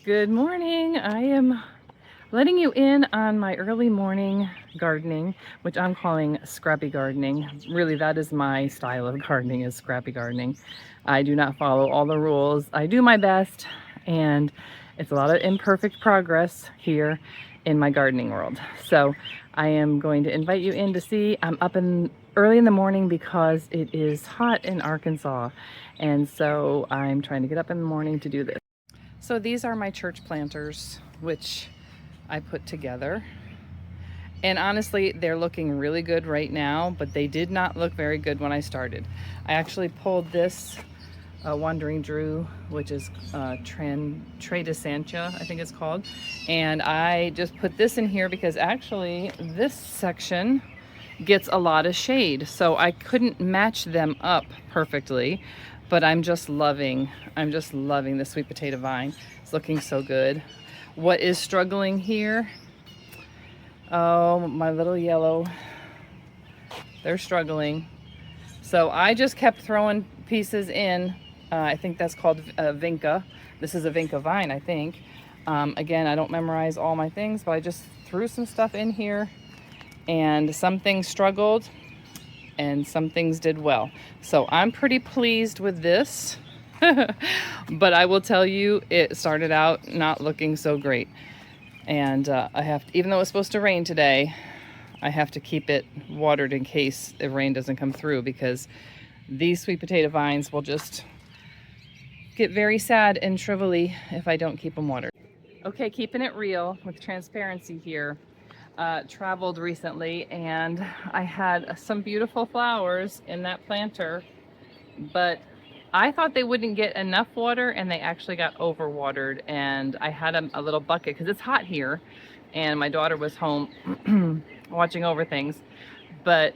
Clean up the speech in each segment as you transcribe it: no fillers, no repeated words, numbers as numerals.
Good morning. I am letting you in on my early morning gardening, which I'm calling scrappy gardening. Really, that is my style of gardening, is scrappy gardening. I do not follow all the rules. I do my best, and it's a lot of imperfect progress here in my gardening world. So I am going to invite you in to see. I'm up early in the morning because it is hot in Arkansas, and so I'm trying to get up in the morning to do this. So these are my church planters, which I put together. And honestly, they're looking really good right now, but they did not look very good when I started. I actually pulled this Wandering Drew, which is Tradescantia, I think it's called. And I just put this in here because actually this section gets a lot of shade. So I couldn't match them up perfectly, but I'm just loving the sweet potato vine. It's looking so good. What is struggling here? Oh, my little yellow. They're struggling. So I just kept throwing pieces in. I think that's called vinca. This is a vinca vine, I think. Again, I don't memorize all my things, but I just threw some stuff in here, and some things struggled and some things did well. So I'm pretty pleased with this. But I will tell you, it started out not looking so great. And I have to, even though it's supposed to rain today, I have to keep it watered in case the rain doesn't come through, because these sweet potato vines will just get very sad and shrivelly if I don't keep them watered. Okay, keeping it real with transparency here. Traveled recently, and I had some beautiful flowers in that planter, but I thought they wouldn't get enough water, and they actually got overwatered. And I had a little bucket because it's hot here, and my daughter was home watching over things, but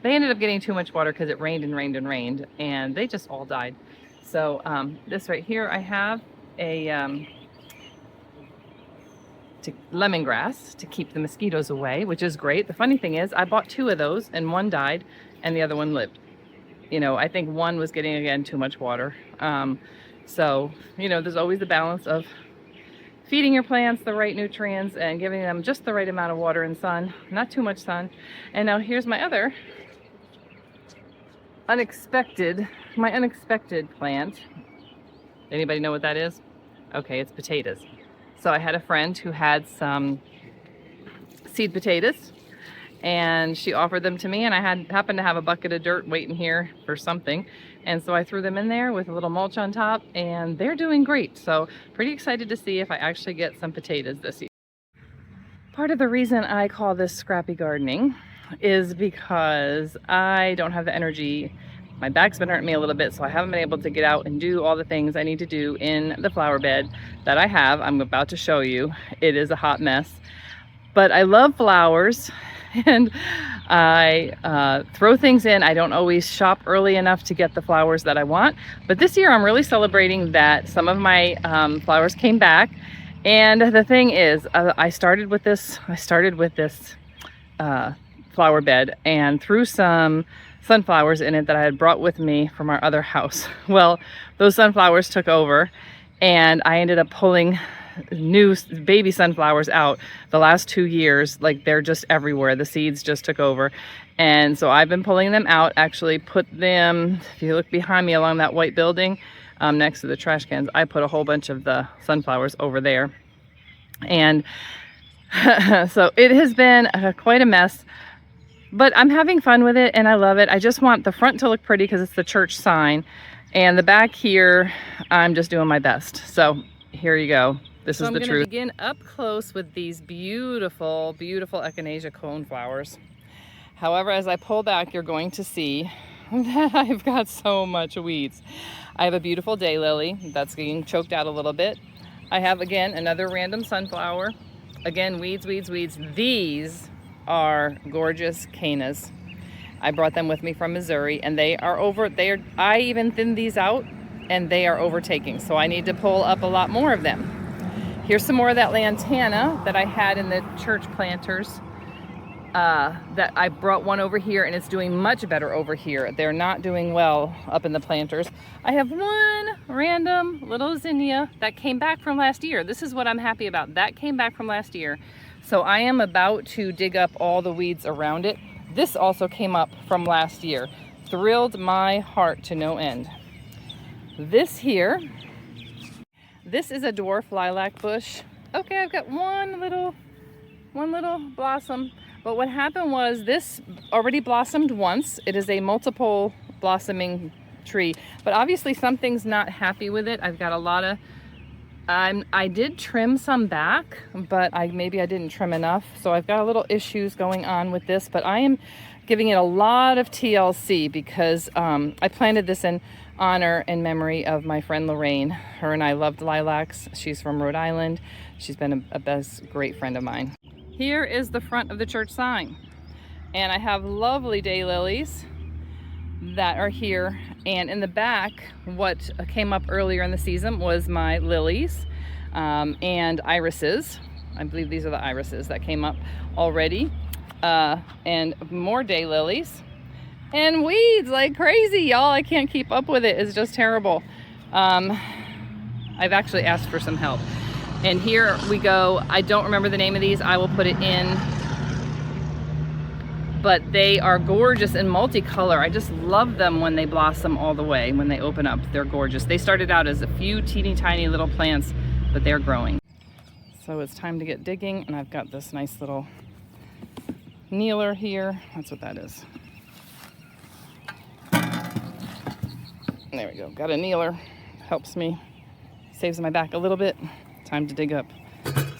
they ended up getting too much water because it rained and rained and rained, and they just all died. So this right here, I have a lemongrass to keep the mosquitoes away, which is great. The funny thing is, I bought 2 of those, and one died and the other one lived. You know, I think one was getting, again, too much water. So, you know, there's always the balance of feeding your plants the right nutrients and giving them just the right amount of water and sun, not too much sun. And now here's my other unexpected plant. Anybody know what that is? Okay, it's potatoes. So I had a friend who had some seed potatoes, and she offered them to me, and I happened to have a bucket of dirt waiting here for something, and so I threw them in there with a little mulch on top, and they're doing great. So pretty excited to see if I actually get some potatoes this year. Part of the reason I call this scrappy gardening is because I don't have the energy. My back's been hurting me a little bit, so I haven't been able to get out and do all the things I need to do in the flower bed that I have. I'm about to show you. It is a hot mess, but I love flowers, and I throw things in. I don't always shop early enough to get the flowers that I want, but this year I'm really celebrating that some of my flowers came back. And the thing is, I started with this flower bed and threw some sunflowers in it that I had brought with me from our other house. Well, those sunflowers took over, and I ended up pulling new baby sunflowers out the last 2 years. Like, they're just everywhere. The seeds just took over. And so I've been pulling them out, actually put them, if you look behind me along that white building, next to the trash cans, I put a whole bunch of the sunflowers over there. And so it has been quite a mess, but I'm having fun with it, and I love it. I just want the front to look pretty because it's the church sign, and the back here, I'm just doing my best. So here you go. This is the truth. I'm going to begin up close with these beautiful, beautiful echinacea cone flowers. However, as I pull back, you're going to see that I've got so much weeds. I have a beautiful daylily that's getting choked out a little bit. I have, again, another random sunflower. Again, weeds, weeds, weeds. These are gorgeous cannas. I brought them with me from Missouri, and I even thinned these out, and they are overtaking. So I need to pull up a lot more of them. Here's some more of that lantana that I had in the church planters. that I brought one over here, and it's doing much better over here. They're not doing well up in the planters. I have one random little zinnia that came back from last year. This is what I'm happy about. That came back from last year. So I am about to dig up all the weeds around it. This also came up from last year. Thrilled my heart to no end. This here, this is a dwarf lilac bush. Okay, I've got one little blossom. But what happened was this already blossomed once. It is a multiple blossoming tree, but obviously something's not happy with it. I've got a lot of, I did trim some back, but maybe I didn't trim enough. So I've got a little issues going on with this, but I am giving it a lot of TLC because I planted this in honor and memory of my friend Lorraine. Her and I loved lilacs. She's from Rhode Island. She's been a great friend of mine. Here is the front of the church sign, and I have lovely daylilies that are here, and in the back what came up earlier in the season was my lilies and irises. I believe these are the irises that came up already, and more daylilies and weeds like crazy, y'all. I can't keep up with it. It's just terrible. I've actually asked for some help. And here we go. I don't remember the name of these. I will put it in. But they are gorgeous and multicolor. I just love them when they blossom all the way, when they open up. They're gorgeous. They started out as a few teeny tiny little plants, but they're growing. So it's time to get digging, and I've got this nice little kneeler here. That's what that is. There we go. Got a kneeler. Helps me. Saves my back a little bit. Time to dig up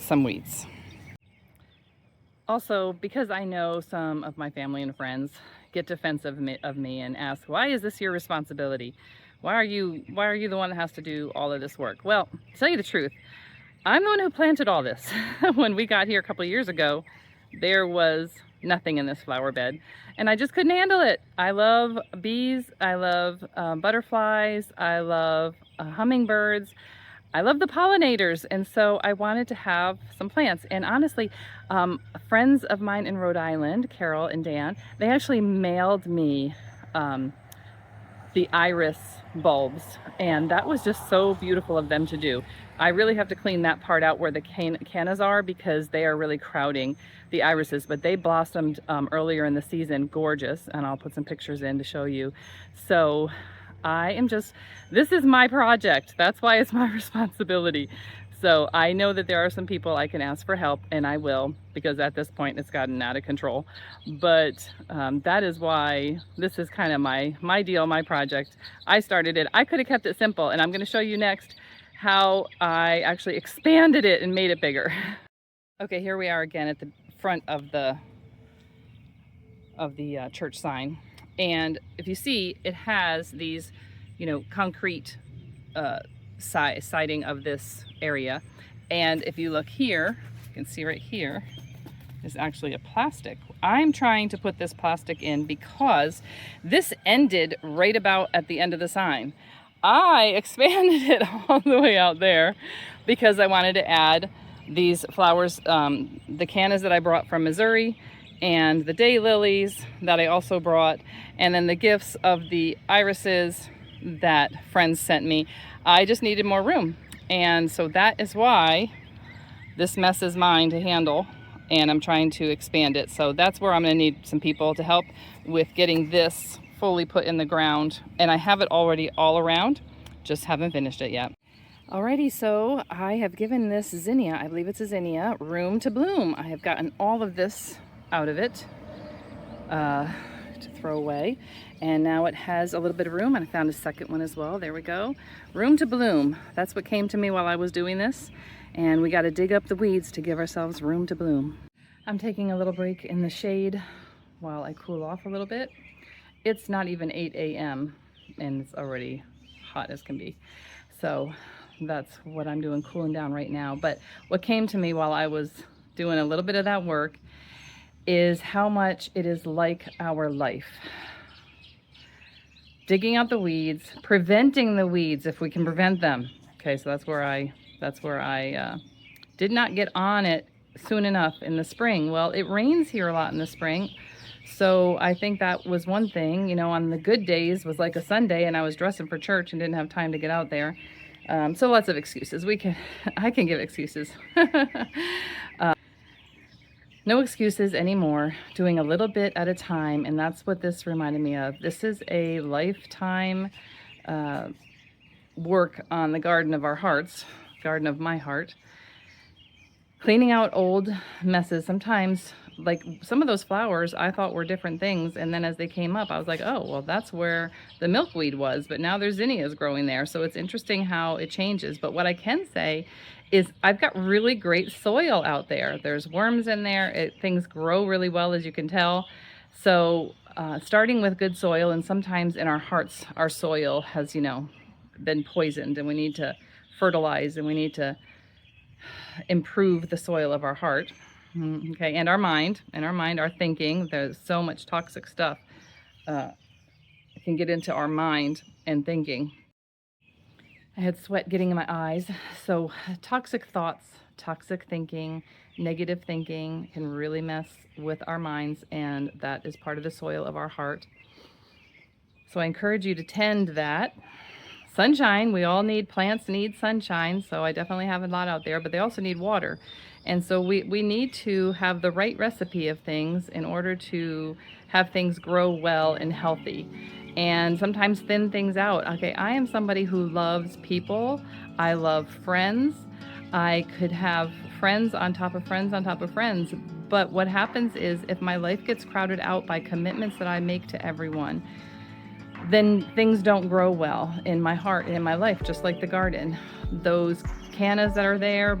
some weeds. Also, because I know some of my family and friends get defensive of me and ask, why is this your responsibility? Why are you the one that has to do all of this work? Well, to tell you the truth, I'm the one who planted all this. When we got here a couple of years ago, there was nothing in this flower bed, and I just couldn't handle it. I love bees, I love butterflies, I love hummingbirds. I love the pollinators, and so I wanted to have some plants. And honestly, friends of mine in Rhode Island, Carol and Dan, they actually mailed me the iris bulbs, and that was just so beautiful of them to do. I really have to clean that part out where the cannas are, because they are really crowding the irises, but they blossomed earlier in the season, gorgeous, and I'll put some pictures in to show you. So this is my project. That's why it's my responsibility. So I know that there are some people I can ask for help, and I will, because at this point it's gotten out of control. But that is why this is kind of my deal, my project. I started it. I could have kept it simple, and I'm going to show you next how I actually expanded it and made it bigger. Okay, here we are again at the front of the church sign. And if you see, it has these, concrete siding of this area. And if you look here, you can see right here is actually a plastic. I'm trying to put this plastic in because this ended right about at the end of the sign. I expanded it all the way out there because I wanted to add these flowers, the cannas that I brought from Missouri, and the daylilies that I also brought, and then the gifts of the irises that friends sent me. I just needed more room, and so that is why this mess is mine to handle, and I'm trying to expand it. So that's where I'm going to need some people to help with getting this fully put in the ground, and I have it already all around, just haven't finished it yet. Alrighty, so I have given this zinnia, I believe it's a zinnia, room to bloom. I have gotten all of this out of it to throw away, and now it has a little bit of room, and I found a second one as well. There we go. Room to bloom. That's what came to me while I was doing this, and we got to dig up the weeds to give ourselves room to bloom. I'm taking a little break in the shade while I cool off a little bit. It's not even 8 a.m. and it's already hot as can be, so that's what I'm doing, cooling down right now. But what came to me while I was doing a little bit of that work is how much it is like our life. Digging out the weeds, preventing the weeds if we can prevent them. Okay, so that's where I did not get on it soon enough in the spring. Well, it rains here a lot in the spring. So I think that was one thing, on the good days was like a Sunday and I was dressing for church and didn't have time to get out there. So lots of excuses. I can give excuses. No excuses anymore, doing a little bit at a time, and that's what this reminded me of. This is a lifetime work on the garden of our hearts, garden of my heart. Cleaning out old messes. Sometimes, like some of those flowers I thought were different things, and then as they came up, I was like, oh, well, that's where the milkweed was, but now there's zinnias growing there. So it's interesting how it changes. But what I can say is I've got really great soil out there. There's worms in there. Things grow really well, as you can tell. So starting with good soil, and sometimes in our hearts, our soil has, been poisoned, and we need to fertilize, and we need to improve the soil of our heart. Okay, and our mind, our thinking. There's so much toxic stuff can get into our mind and thinking. I had sweat getting in my eyes. So toxic thoughts, toxic thinking, negative thinking can really mess with our minds, and that is part of the soil of our heart. So I encourage you to tend that. Sunshine, we all need, plants need sunshine, so I definitely have a lot out there, but they also need water. And so we need to have the right recipe of things in order to have things grow well and healthy. And sometimes thin things out. Okay, I am somebody who loves people. I love friends. I could have friends on top of friends on top of friends. But what happens is if my life gets crowded out by commitments that I make to everyone, then things don't grow well in my heart and in my life, just like the garden. Those cannas that are there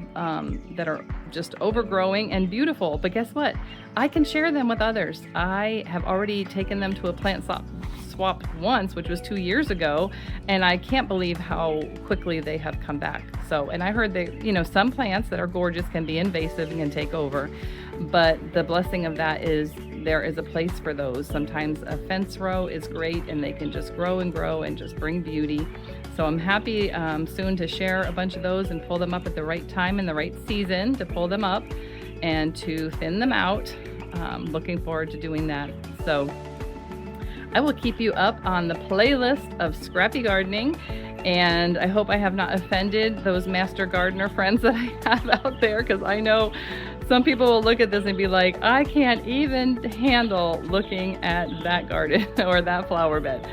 that are just overgrowing and beautiful, but guess what? I can share them with others. I have already taken them to a plant swap once, which was 2 years ago, and I can't believe how quickly they have come back. So, and I heard that, some plants that are gorgeous can be invasive and can take over, but the blessing of that is there is a place for those. Sometimes a fence row is great and they can just grow and just bring beauty. So I'm happy soon to share a bunch of those and pull them up at the right time in the right season to pull them up and to thin them out. Looking forward to doing that. So I will keep you up on the playlist of Scrappy Gardening, and I hope I have not offended those master gardener friends that I have out there, because I know some people will look at this and be like, I can't even handle looking at that garden or that flower bed.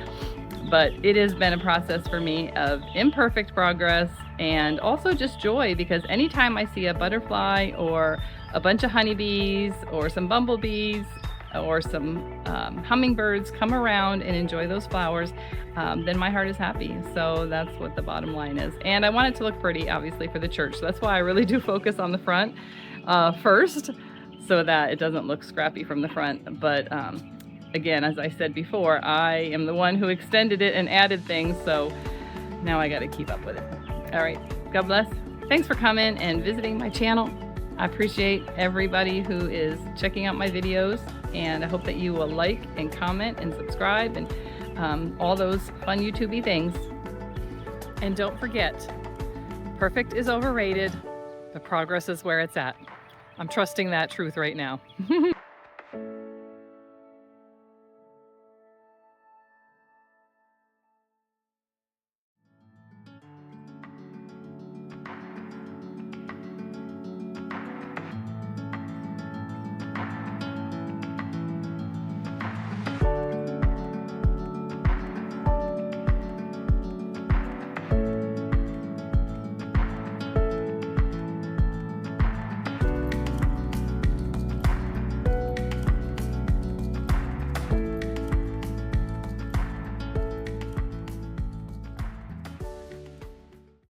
But it has been a process for me of imperfect progress and also just joy, because anytime I see a butterfly or a bunch of honeybees or some bumblebees or some hummingbirds come around and enjoy those flowers, then my heart is happy. So that's what the bottom line is. And I want it to look pretty, obviously, for the church. So that's why I really do focus on the front first, so that it doesn't look scrappy from the front. But again, as I said before, I am the one who extended it and added things, so now I got to keep up with it. All right, God bless. Thanks for coming and visiting my channel. I appreciate everybody who is checking out my videos, and I hope that you will like and comment and subscribe and all those fun YouTube-y things. And don't forget, perfect is overrated, but progress is where it's at. I'm trusting that truth right now.